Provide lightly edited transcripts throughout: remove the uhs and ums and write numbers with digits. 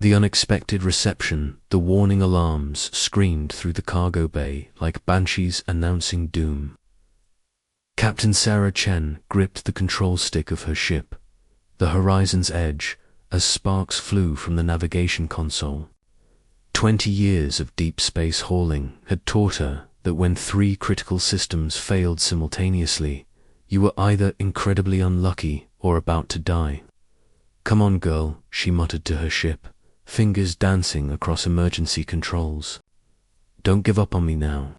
The unexpected reception, the warning alarms screamed through the cargo bay like banshees announcing doom. Captain Sarah Chen gripped the control stick of her ship, the horizon's edge, as sparks flew from the navigation console. 20 years of deep space hauling had taught her that when 3 critical systems failed simultaneously, you were either incredibly unlucky or about to die. "Come on, girl," she muttered to her ship, fingers dancing across emergency controls. "Don't give up on me now."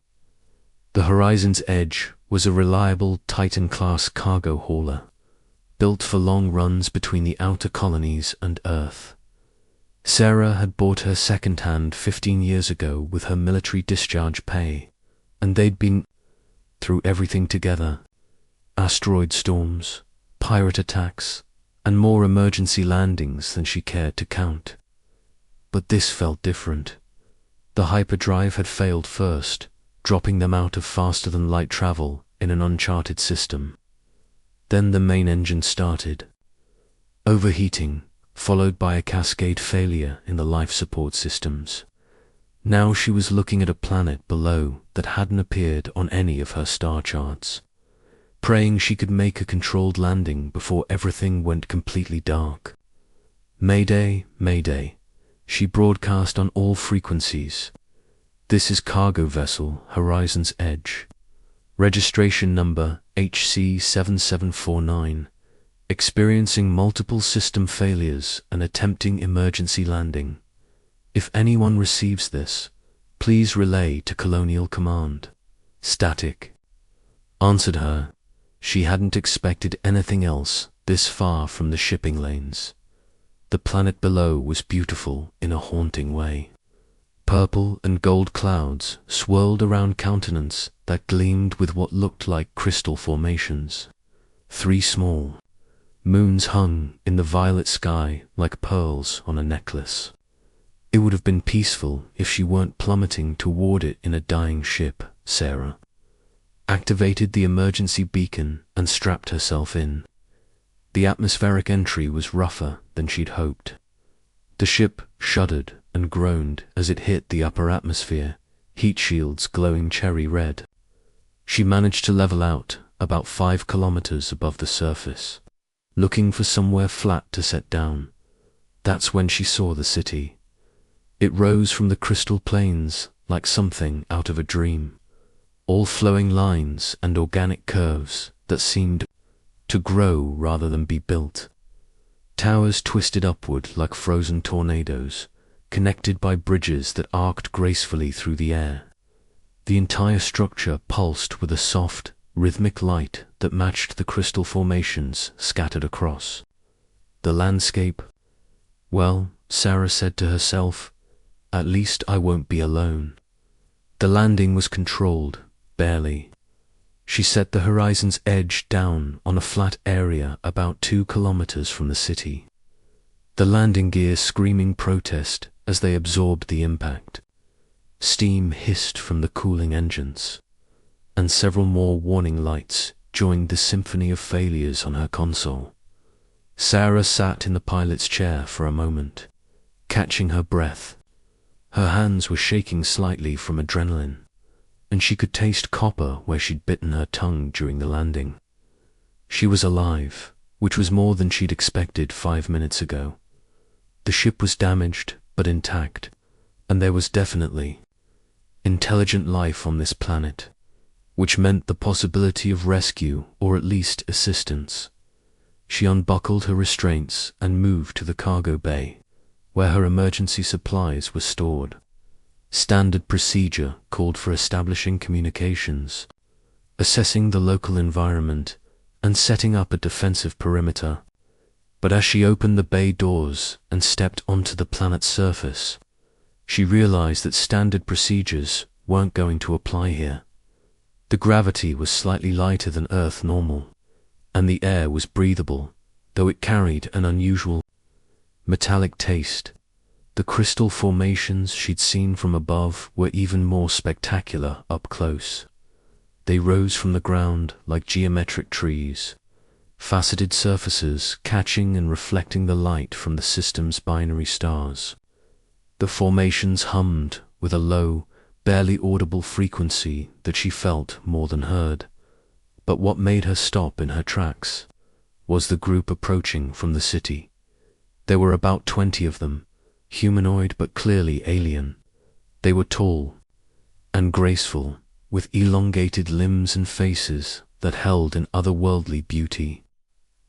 The horizon's edge was a reliable Titan-class cargo hauler, built for long runs between the outer colonies and Earth. Sarah had bought her second-hand 15 years ago with her military discharge pay, and they'd been through everything together: asteroid storms, pirate attacks, and more emergency landings than she cared to count. But this felt different. The hyperdrive had failed first, dropping them out of faster-than-light travel in an uncharted system. Then the main engine started, overheating, followed by a cascade failure in the life support systems. Now she was looking at a planet below that hadn't appeared on any of her star charts, praying she could make a controlled landing before everything went completely dark. "Mayday, Mayday," she broadcast on all frequencies. "This is cargo vessel Horizon's Edge. Registration number HC7749. Experiencing multiple system failures and attempting emergency landing. If anyone receives this, please relay to Colonial Command." Static answered her. She hadn't expected anything else this far from the shipping lanes. The planet below was beautiful in a haunting way. Purple and gold clouds swirled around continents that gleamed with what looked like crystal formations. 3 small moons hung in the violet sky like pearls on a necklace. It would have been peaceful if she weren't plummeting toward it in a dying ship. Sarah activated the emergency beacon and strapped herself in. The atmospheric entry was rougher than she'd hoped. The ship shuddered and groaned as it hit the upper atmosphere, heat shields glowing cherry red. She managed to level out about 5 kilometers above the surface, looking for somewhere flat to set down. That's when she saw the city. It rose from the crystal plains like something out of a dream, all flowing lines and organic curves that seemed to grow rather than be built. Towers twisted upward like frozen tornadoes, connected by bridges that arced gracefully through the air. The entire structure pulsed with a soft, rhythmic light that matched the crystal formations scattered across. The landscape, well, Sarah said to herself, at least I won't be alone. The landing was controlled, barely. She set the Horizon's Edge down on a flat area about 2 kilometers from the city. The landing gear screaming protest as they absorbed the impact. Steam hissed from the cooling engines, and several more warning lights joined the symphony of failures on her console. Sarah sat in the pilot's chair for a moment, catching her breath. Her hands were shaking slightly from adrenaline, and she could taste copper where she'd bitten her tongue during the landing. She was alive, which was more than she'd expected 5 minutes ago. The ship was damaged, but intact, and there was definitely intelligent life on this planet, which meant the possibility of rescue or at least assistance. She unbuckled her restraints and moved to the cargo bay, where her emergency supplies were stored. Standard procedure called for establishing communications, assessing the local environment, and setting up a defensive perimeter. But as she opened the bay doors and stepped onto the planet's surface, she realized that standard procedures weren't going to apply here. The gravity was slightly lighter than Earth normal, and the air was breathable, though it carried an unusual metallic taste. The crystal formations she'd seen from above were even more spectacular up close. They rose from the ground like geometric trees, faceted surfaces catching and reflecting the light from the system's binary stars. The formations hummed with a low, barely audible frequency that she felt more than heard. But what made her stop in her tracks was the group approaching from the city. There were about 20 of them, humanoid but clearly alien. They were tall and graceful, with elongated limbs and faces that held an otherworldly beauty.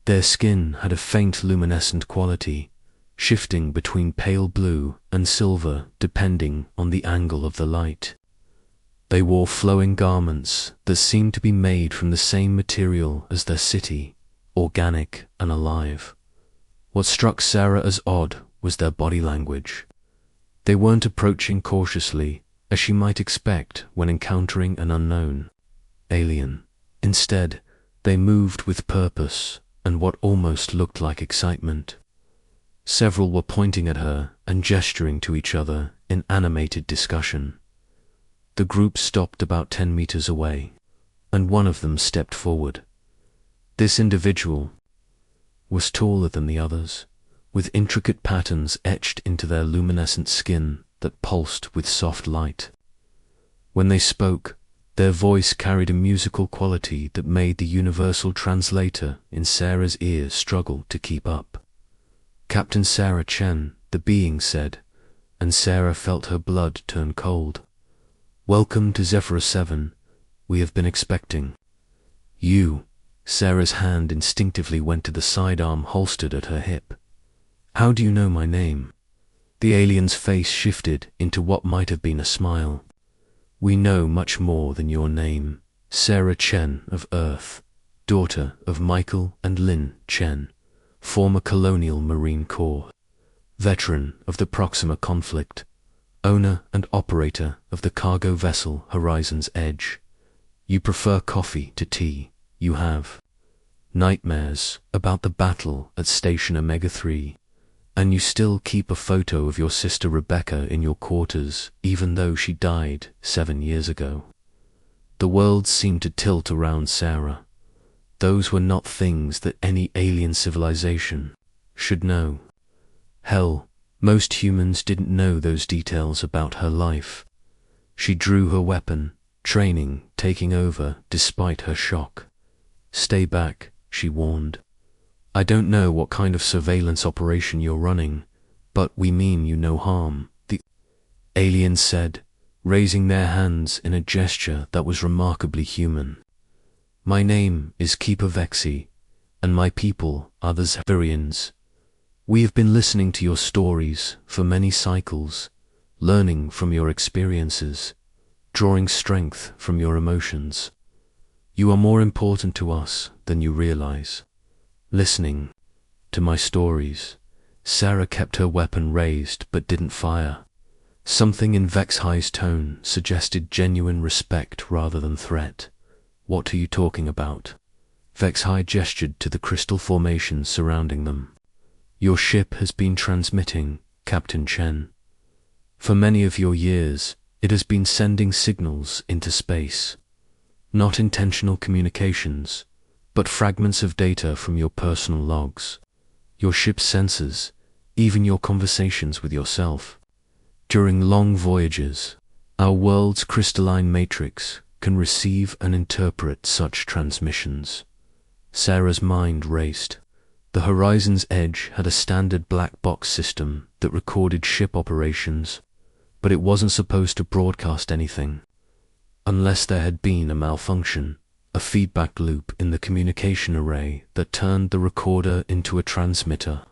Their skin had a faint luminescent quality, shifting between pale blue and silver depending on the angle of the light. They wore flowing garments that seemed to be made from the same material as their city, organic and alive. What struck Sarah as odd was their body language. They weren't approaching cautiously, as she might expect when encountering an unknown alien. Instead, they moved with purpose and what almost looked like excitement. Several were pointing at her and gesturing to each other in animated discussion. The group stopped about 10 meters away, and one of them stepped forward. This individual was taller than the others, with intricate patterns etched into their luminescent skin that pulsed with soft light. When they spoke, their voice carried a musical quality that made the universal translator in Sarah's ears struggle to keep up. "Captain Sarah Chen," the being said, and Sarah felt her blood turn cold. "Welcome to Zephyr 7. We have been expecting you." Sarah's hand instinctively went to the sidearm holstered at her hip. "How do you know my name?" The alien's face shifted into what might have been a smile. "We know much more than your name. Sarah Chen of Earth, daughter of Michael and Lynn Chen, former colonial Marine Corps, veteran of the Proxima conflict, owner and operator of the cargo vessel Horizon's Edge. You prefer coffee to tea. You have nightmares about the battle at Station Omega-3. And you still keep a photo of your sister Rebecca in your quarters, even though she died 7 years ago." The world seemed to tilt around Sarah. Those were not things that any alien civilization should know. Hell, most humans didn't know those details about her life. She drew her weapon, training taking over despite her shock. "Stay back," she warned. "I don't know what kind of surveillance operation you're running, but we mean you no harm," the aliens said, raising their hands in a gesture that was remarkably human. "My name is Keeper Vexi, and my people are the Zephyrians. We have been listening to your stories for many cycles, learning from your experiences, drawing strength from your emotions. You are more important to us than you realize. Listening to my stories." Sarah kept her weapon raised but didn't fire. Something in Vexhi's tone suggested genuine respect rather than threat. "What are you talking about?" Vexhi gestured to the crystal formations surrounding them. "Your ship has been transmitting, Captain Chen. For many of your years, it has been sending signals into space. Not intentional communications, but fragments of data from your personal logs, your ship's sensors, even your conversations with yourself. During long voyages, our world's crystalline matrix can receive and interpret such transmissions." Sarah's mind raced. The Horizon's Edge had a standard black box system that recorded ship operations, but it wasn't supposed to broadcast anything. Unless there had been a malfunction, a feedback loop in the communication array that turned the recorder into a transmitter.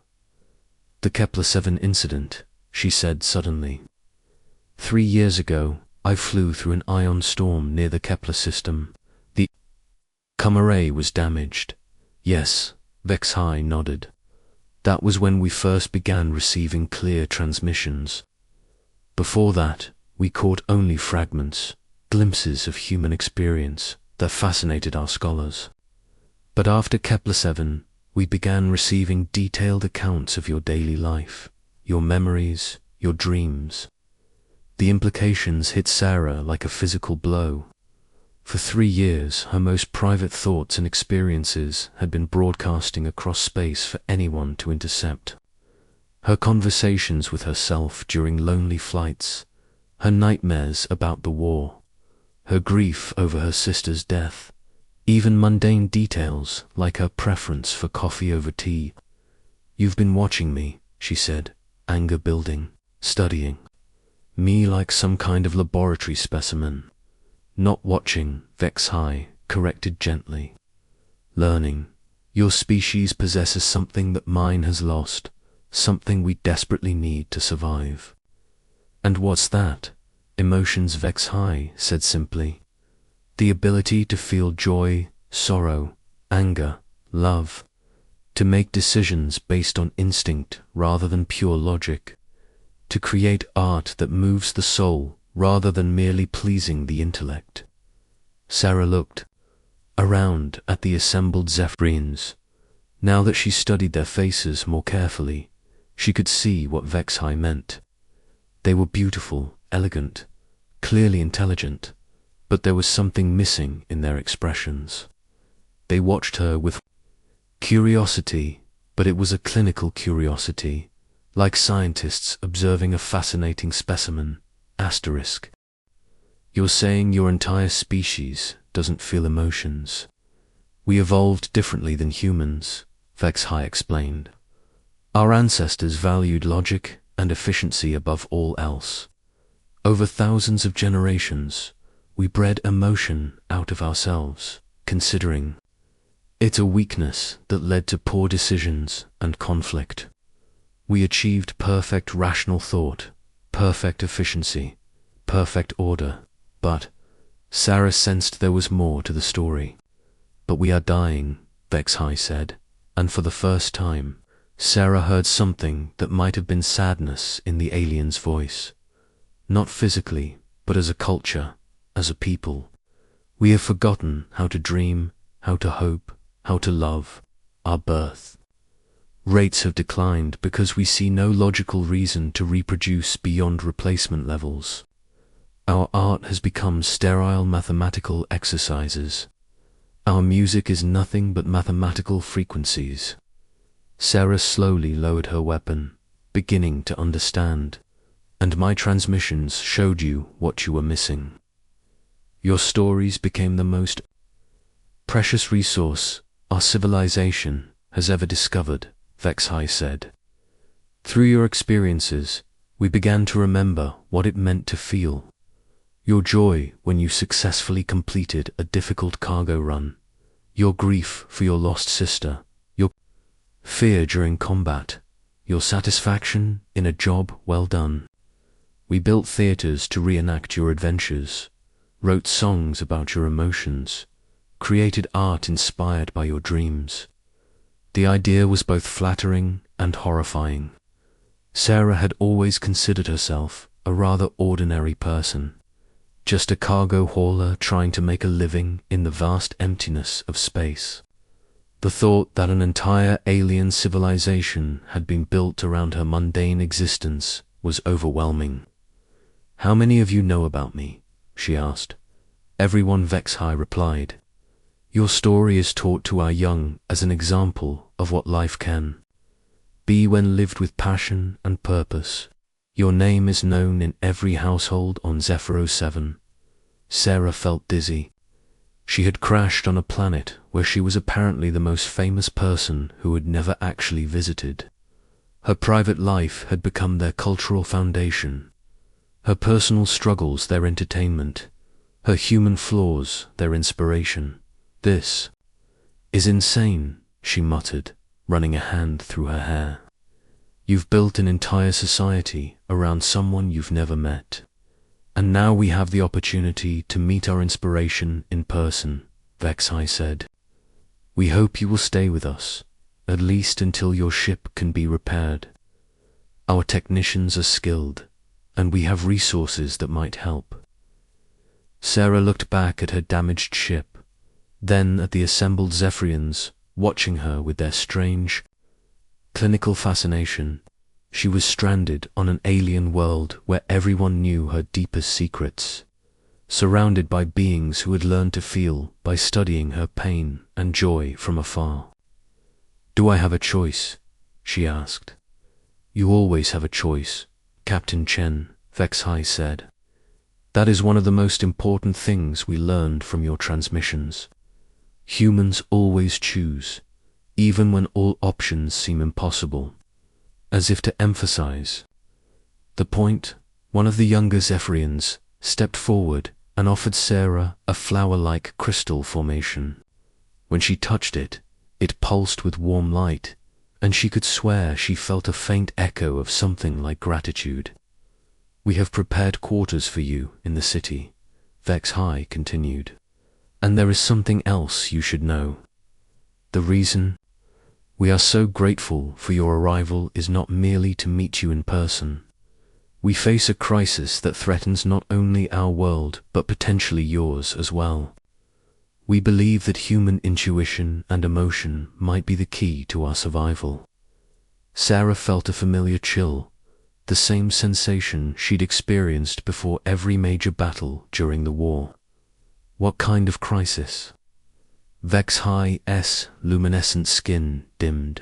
"The Kepler-7 incident," she said suddenly. 3 years ago, I flew through an ion storm near the Kepler system. The array was damaged." "Yes," Vexhi nodded. "That was when we first began receiving clear transmissions. Before that, we caught only fragments, glimpses of human experience that fascinated our scholars. But after Kepler-7, we began receiving detailed accounts of your daily life, your memories, your dreams." The implications hit Sarah like a physical blow. For 3 years, her most private thoughts and experiences had been broadcasting across space for anyone to intercept. Her conversations with herself during lonely flights, her nightmares about the war, her grief over her sister's death, even mundane details like her preference for coffee over tea. "You've been watching me," she said, anger building, studying me like some kind of laboratory specimen. "Not watching," Vex-High corrected gently. "Learning. Your species possesses something that mine has lost, something we desperately need to survive." "And what's that?" "Emotions," Vex-High said simply. "The ability to feel joy, sorrow, anger, love, to make decisions based on instinct rather than pure logic, to create art that moves the soul rather than merely pleasing the intellect." Sarah looked around at the assembled Zephyrians. Now that she studied their faces more carefully, she could see what Vex-High meant. They were beautiful, elegant, clearly intelligent, but there was something missing in their expressions. They watched her with curiosity, but it was a clinical curiosity, like scientists observing a fascinating specimen. Asterisk. "You're saying your entire species doesn't feel emotions?" "We evolved differently than humans," Vex-High explained. "Our ancestors valued logic and efficiency above all else. Over thousands of generations, we bred emotion out of ourselves, considering it a weakness that led to poor decisions and conflict. We achieved perfect rational thought, perfect efficiency, perfect order, but..." Sarah sensed there was more to the story. "But we are dying," Vex-High said, and for the first time, Sarah heard something that might have been sadness in the alien's voice. "Not physically, but as a culture, as a people. We have forgotten how to dream, how to hope, how to love. Our birth rates have declined because we see no logical reason to reproduce beyond replacement levels. Our art has become sterile mathematical exercises. Our music is nothing but mathematical frequencies." Sarah slowly lowered her weapon, beginning to understand. "And my transmissions showed you what you were missing. Your stories became the most precious resource our civilization has ever discovered," Vex-High said. "Through your experiences, we began to remember what it meant to feel. Your joy when you successfully completed a difficult cargo run, your grief for your lost sister, your fear during combat, your satisfaction in a job well done. We built theaters to reenact your adventures, wrote songs about your emotions, created art inspired by your dreams. The idea was both flattering and horrifying. Sarah had always considered herself a rather ordinary person, just a cargo hauler trying to make a living in the vast emptiness of space. The thought that an entire alien civilization had been built around her mundane existence was overwhelming. "How many of you know about me?" she asked. "Everyone," Vex-High replied. "Your story is taught to our young as an example of what life can be when lived with passion and purpose. Your name is known in every household on Zephyr 07. Sarah felt dizzy. She had crashed on a planet where she was apparently the most famous person who had never actually visited. Her private life had become their cultural foundation, her personal struggles their entertainment, her human flaws their inspiration. "This is insane," she muttered, running a hand through her hair. "You've built an entire society around someone you've never met. And now we have the opportunity to meet our inspiration in person," Vex-High said. "We hope you will stay with us, at least until your ship can be repaired. Our technicians are skilled, and we have resources that might help." Sarah looked back at her damaged ship, then at the assembled Zephyrians, watching her with their strange, clinical fascination. She was stranded on an alien world where everyone knew her deepest secrets, surrounded by beings who had learned to feel by studying her pain and joy from afar. "Do I have a choice?" she asked. You always have a choice, Captain Chen, Vexhai said. That is one of the most important things we learned from your transmissions. Humans always choose, even when all options seem impossible. As if to emphasize the point, one of the younger Zephyrians stepped forward and offered Sarah a flower-like crystal formation. When she touched it, it pulsed with warm light, and she could swear she felt a faint echo of something like gratitude. We have prepared quarters for you in the city, Vexhai continued. And there is something else you should know. The reason we are so grateful for your arrival is not merely to meet you in person. We face a crisis that threatens not only our world, but potentially yours as well. We believe that human intuition and emotion might be the key to our survival. Sarah felt a familiar chill, the same sensation she'd experienced before every major battle during the war. What kind of crisis? Vexhai's luminescent skin dimmed.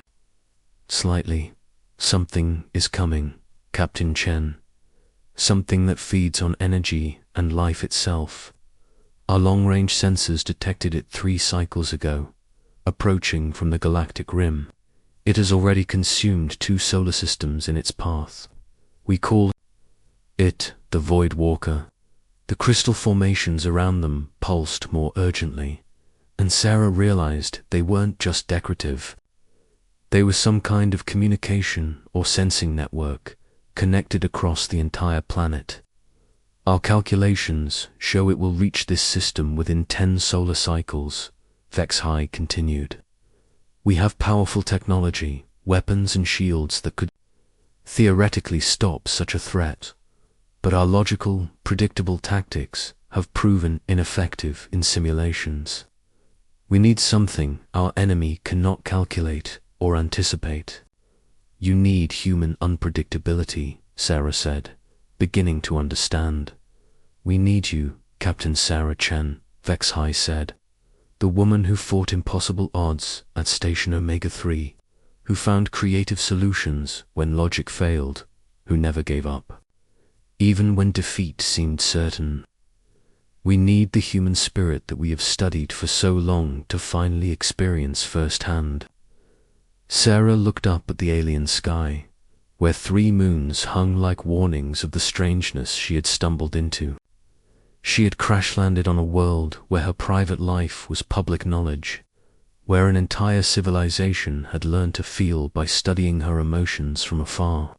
Slightly. Something is coming, Captain Chen. Something that feeds on energy and life itself. Our long-range sensors detected it 3 cycles ago, approaching from the galactic rim. It has already consumed 2 solar systems in its path. We call it the Void Walker. The crystal formations around them pulsed more urgently, and Sarah realized they weren't just decorative. They were some kind of communication or sensing network connected across the entire planet. Our calculations show it will reach this system within 10 solar cycles, Vexhai continued. We have powerful technology, weapons and shields that could theoretically stop such a threat, but our logical, predictable tactics have proven ineffective in simulations. We need something our enemy cannot calculate or anticipate. You need human unpredictability, Sarah said, beginning to understand. We need you, Captain Sarah Chen, Vexhai said. The woman who fought impossible odds at Station Omega 3, who found creative solutions when logic failed, who never gave up, even when defeat seemed certain. We need the human spirit that we have studied for so long to finally experience firsthand. Sarah looked up at the alien sky, where 3 moons hung like warnings of the strangeness she had stumbled into. She had crash-landed on a world where her private life was public knowledge, where an entire civilization had learned to feel by studying her emotions from afar,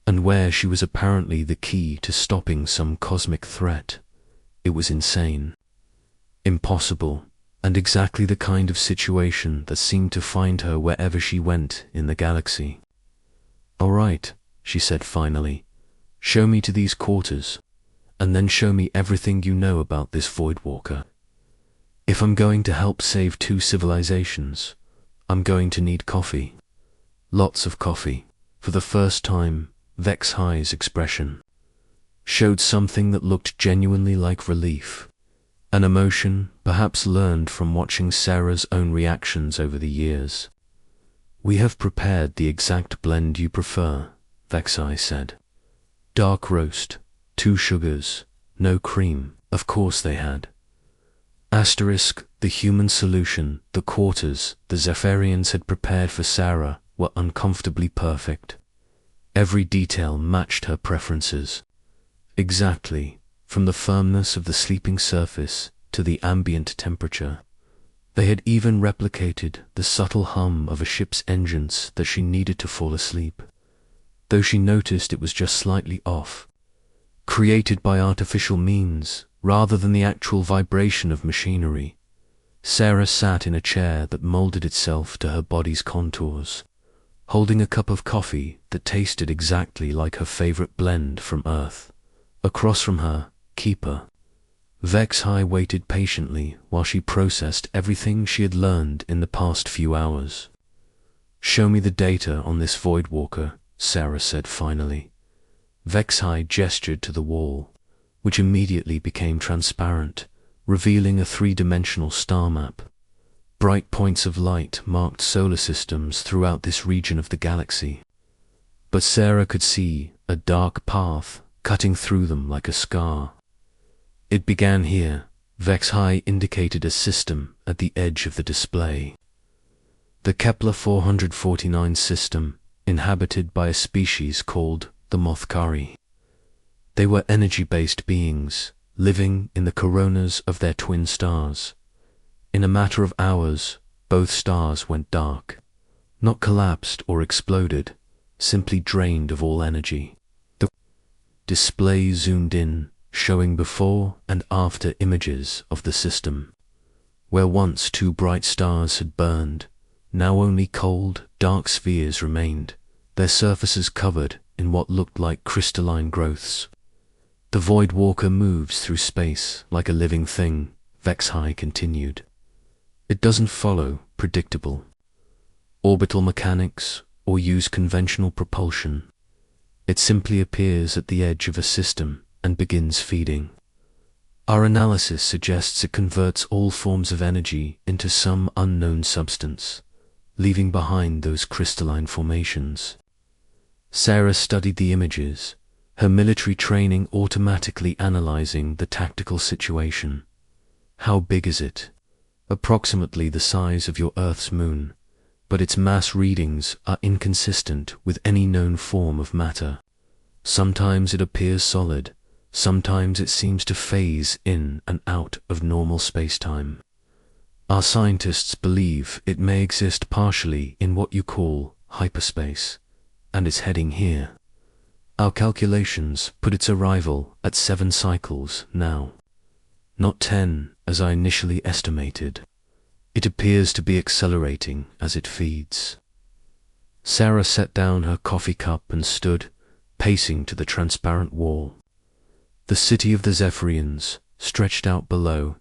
and where she was apparently the key to stopping some cosmic threat. It was insane, impossible, and exactly the kind of situation that seemed to find her wherever she went in the galaxy. "All right," she said finally, "show me to these quarters, and then show me everything you know about this Void Walker. If I'm going to help save 2 civilizations, I'm going to need coffee. Lots of coffee." For the first time, Vexhai's expression showed something that looked genuinely like relief, an emotion perhaps learned from watching Sarah's own reactions over the years. "We have prepared the exact blend you prefer," Vexhai said. "Dark roast, 2 sugars, no cream." Of course they had. The human solution, the quarters the Zephyrians had prepared for Sarah were uncomfortably perfect. Every detail matched her preferences. Exactly, from the firmness of the sleeping surface to the ambient temperature. They had even replicated the subtle hum of a ship's engines that she needed to fall asleep, though she noticed it was just slightly off. Created by artificial means, rather than the actual vibration of machinery, Sarah sat in a chair that molded itself to her body's contours, holding a cup of coffee that tasted exactly like her favorite blend from Earth. Across from her, Keeper Vexhai waited patiently while she processed everything she had learned in the past few hours. "Show me the data on this Void Walker," Sarah said finally. Vexhai gestured to the wall, which immediately became transparent, revealing a 3-dimensional star map. Bright points of light marked solar systems throughout this region of the galaxy. but Sarah could see a dark path cutting through them like a scar. It began here. Vex High indicated a system at the edge of the display. The Kepler 449 system, inhabited by a species called the Mothkari. They were energy-based beings, living in the coronas of their twin stars. In a matter of hours, both stars went dark. Not collapsed or exploded, simply drained of all energy. The display zoomed in, showing before and after images of the system. Where once two bright stars had burned, now only cold, dark spheres remained, their surfaces covered in what looked like crystalline growths. The Void Walker moves through space like a living thing, Vex High continued. It doesn't follow predictable orbital mechanics or use conventional propulsion. It simply appears at the edge of a system and begins feeding. Our analysis suggests it converts all forms of energy into some unknown substance, leaving behind those crystalline formations. Sarah studied the images, her military training automatically analyzing the tactical situation. How big is it? Approximately the size of your Earth's moon, but its mass readings are inconsistent with any known form of matter. Sometimes it appears solid, sometimes it seems to phase in and out of normal space-time. Our scientists believe it may exist partially in what you call hyperspace, and is heading here. Our calculations put its arrival at 7 cycles now. Not 10, as I initially estimated. It appears to be accelerating as it feeds. Sarah set down her coffee cup and stood, pacing to the transparent wall. The city of the Zephyrians stretched out below,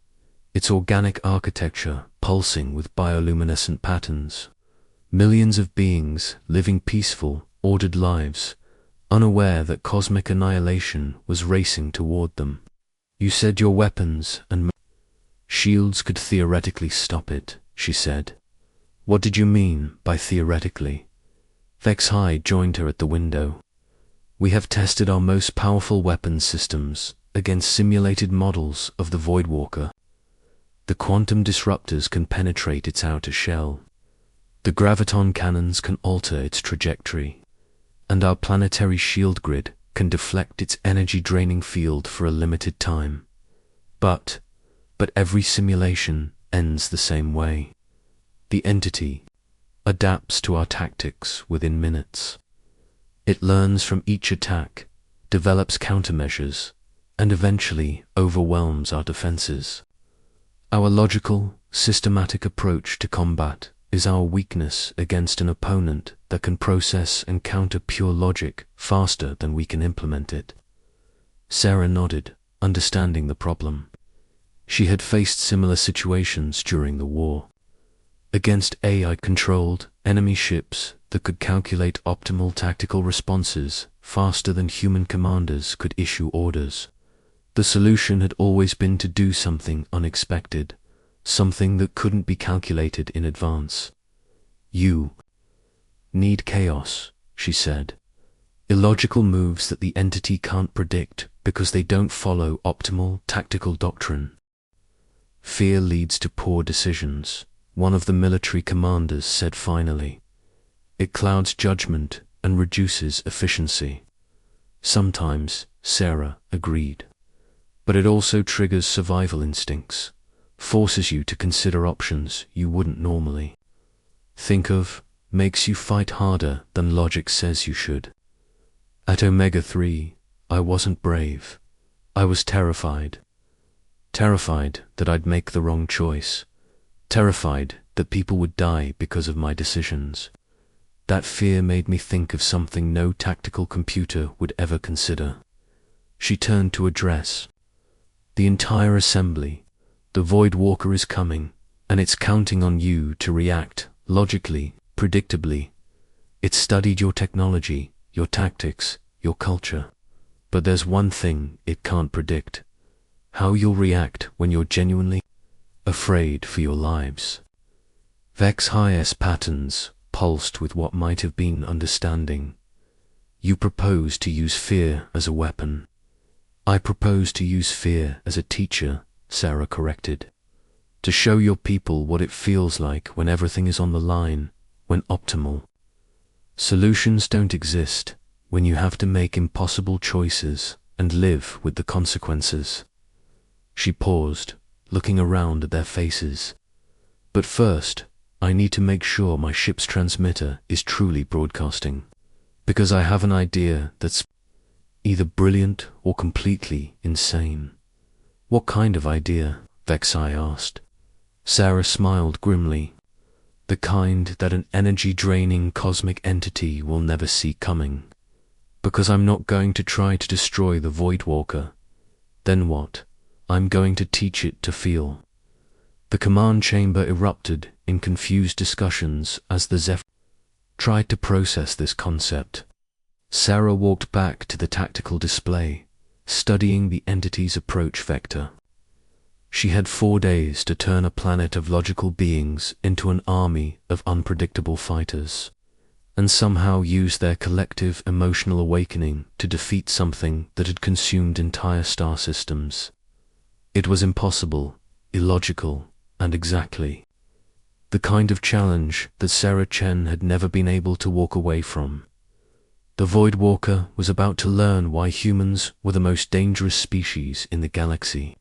its organic architecture pulsing with bioluminescent patterns. Millions of beings living peaceful, ordered lives, unaware that cosmic annihilation was racing toward them. You said your weapons and shields could theoretically stop it, she said. What did you mean by theoretically? Vex High joined her at the window. We have tested our most powerful weapons systems against simulated models of the Voidwalker. The quantum disruptors can penetrate its outer shell. The graviton cannons can alter its trajectory. And our planetary shield grid can deflect its energy-draining field for a limited time. But every simulation ends the same way. The entity adapts to our tactics within minutes. It learns from each attack, develops countermeasures, and eventually overwhelms our defenses. Our logical, systematic approach to combat is our weakness against an opponent that can process and counter pure logic faster than we can implement it. Sarah nodded, understanding the problem. She had faced similar situations during the war. Against AI-controlled enemy ships that could calculate optimal tactical responses faster than human commanders could issue orders. The solution had always been to do something unexpected, something that couldn't be calculated in advance. You need chaos, she said. Illogical moves that the entity can't predict because they don't follow optimal tactical doctrine. Fear leads to poor decisions, one of the military commanders said finally. It clouds judgment and reduces efficiency. Sometimes, Sarah agreed. But it also triggers survival instincts, forces you to consider options you wouldn't normally think of, makes you fight harder than logic says you should. At Omega 3, I wasn't brave. I was terrified. Terrified that I'd make the wrong choice. Terrified that people would die because of my decisions. That fear made me think of something no tactical computer would ever consider. She turned to address the entire assembly. The Voidwalker is coming, and it's counting on you to react logically, predictably. It's studied your technology, your tactics, your culture. But there's one thing it can't predict: how you'll react when you're genuinely afraid for your lives. Vex High's patterns pulsed with what might have been understanding. You propose to use fear as a weapon. I propose to use fear as a teacher, Sarah corrected. To show your people what it feels like when everything is on the line, when optimal. Solutions don't exist when you have to make impossible choices and live with the consequences. She paused, looking around at their faces. But first, I need to make sure my ship's transmitter is truly broadcasting, because I have an idea that's either brilliant or completely insane. What kind of idea? Vexai asked. Sarah smiled grimly. The kind that an energy-draining cosmic entity will never see coming. Because I'm not going to try to destroy the Voidwalker. Then what? I'm going to teach it to feel. The command chamber erupted in confused discussions as the Zephyr tried to process this concept. Sarah walked back to the tactical display, studying the entity's approach vector. She had 4 days to turn a planet of logical beings into an army of unpredictable fighters, and somehow use their collective emotional awakening to defeat something that had consumed entire star systems. It was impossible, illogical, and exactly the kind of challenge that Sarah Chen had never been able to walk away from. The Voidwalker was about to learn why humans were the most dangerous species in the galaxy,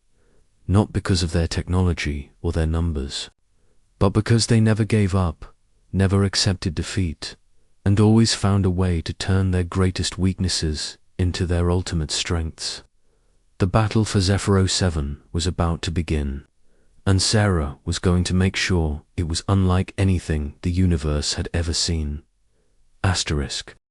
not because of their technology or their numbers, but because they never gave up, never accepted defeat, and always found a way to turn their greatest weaknesses into their ultimate strengths. The battle for Zephyr 07 was about to begin, and Sarah was going to make sure it was unlike anything the universe had ever seen. Asterisk.